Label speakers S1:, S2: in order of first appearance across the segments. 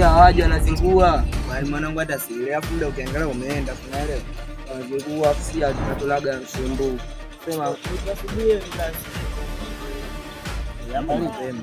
S1: hawaje wanazingua.
S2: Bali mwanangu hata sielewi, afu muda ukiangalia umeenda tunaelewa.
S1: Wanazingua afu si tunatolaga mshumbu. Sema utasubiri basi.
S2: Hapo ni pema.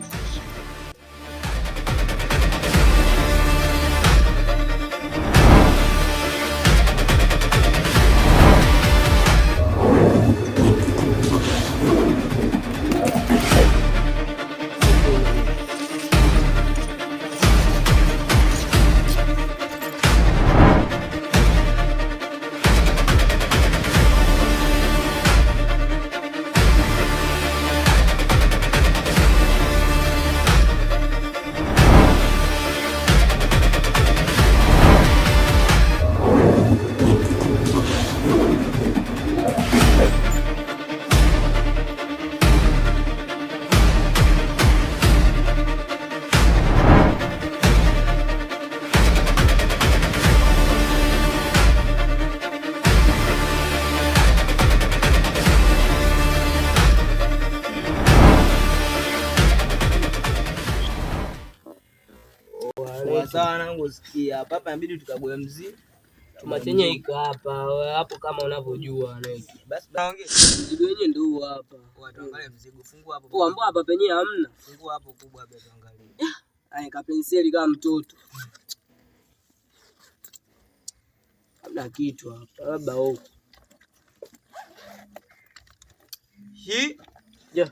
S1: Sawa nangu sikia. Hapa inabidi tukague mzigo. Tumachenye iko hapa. Hapo kama unavyojua anaitwa.
S2: Basi naongea.
S1: Mzigo wenyewe ndio hapa.
S2: Tuangalie mzigo. Fungua hapo.
S1: Kwa mbona hapa penyewe hamna?
S2: Fungua hapo kubwa hapa tuangalie.
S1: Aya kapenseli kama mtoto. Hamna kitu hapa. Labda huko.
S2: Hii?
S1: Ja.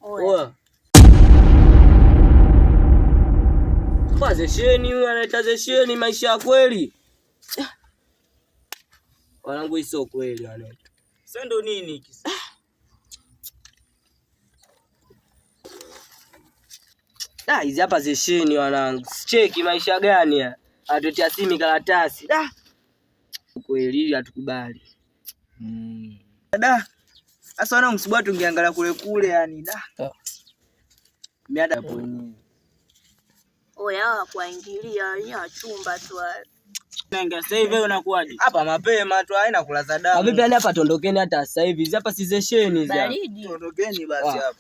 S1: Oya. Zesheni huyu anaita zesheni, maisha ya kweli. Wanangu hii sio kweli wanaita.
S2: Sasa ndo nini hiki?
S1: Hizi hapa zesheni wanangu. Cheki maisha gani ya? Atutia simi karatasi. Kweli hatukubali.
S2: Sasa wanangu msibwa tungeangalia kule yani Miada hapo wenyewe.
S3: Oya kuingilia ya chumba tu.
S2: Nenga sasa hivi unakuaje? Hapa mapema tu haina kulaza damu.
S1: Vipi yani hapa tuondokeni hata sasa hivi. Hapa si zesheni hizi.
S3: Baridi.
S2: Tuondokeni basi hapo.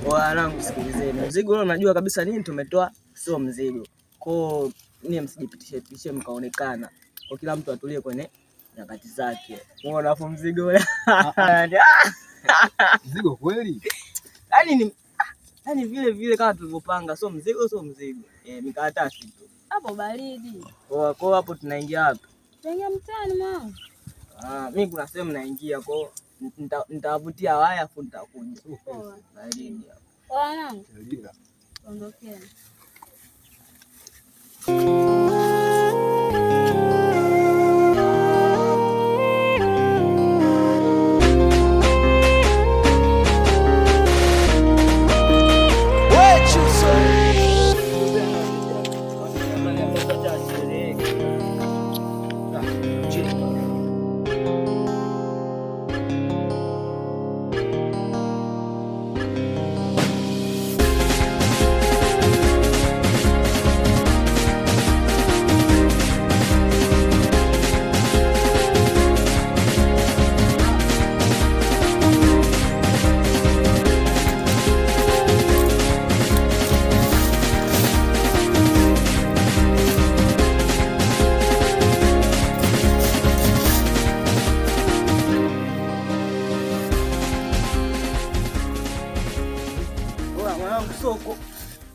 S1: Wanangu sikilizeni. Mzigo ule unajua kabisa nini tumetoa sio mzigo. Kwa nini msijipitishe mkaonekana. Kwa kila mtu atulie kwenye nyakati zake. Unaona afu mzigo ule.
S2: Mzigo kweli?
S1: Yaani vile kama tulivyopanga sio mzigo. Mikaratasi tu.
S3: Hapo baridi.
S1: Kwa hapo tunaingia wapi?
S3: Tunaingia mtaani mama.
S1: Mimi kuna sehemu naingia kwa nitawavutia waya afu nitakuja. Baridi.
S3: Wanangu. Ondokeni.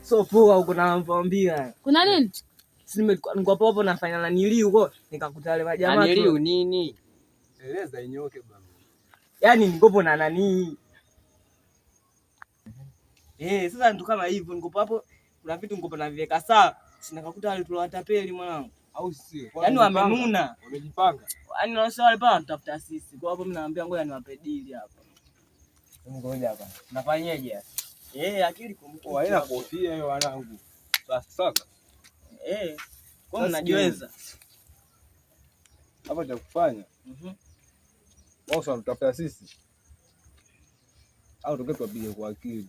S1: So poa huko naambia.
S3: Kuna nini?
S1: Si nilikuwa hapo nafanya na nili huko nikakuta wale majamaa.
S2: Nili nini? Eleza inyoke baba.
S1: Yaani nikopo na nani? Sasa ndio kama hivyo nikopo hapo kuna vitu nikopo na viweka sawa. Sinakakuta wale tuliwatapeli mwanangu.
S4: Au sio?
S1: Yaani wamenuna.
S4: Wamejipanga.
S1: Yaani wao wale pale wanatafuta sisi. Kwa hapo mimi naambia ngoja niwape deal hapa.
S2: Ngoja hapa. Nafanyaje?
S1: Akili kumtoa.
S4: Haina kofia hiyo wanangu. Sasa.
S1: Kwa mnajiweza.
S4: Hapa cha kufanya. Wao wanatafuta sisi. Au tukapige kwa akili.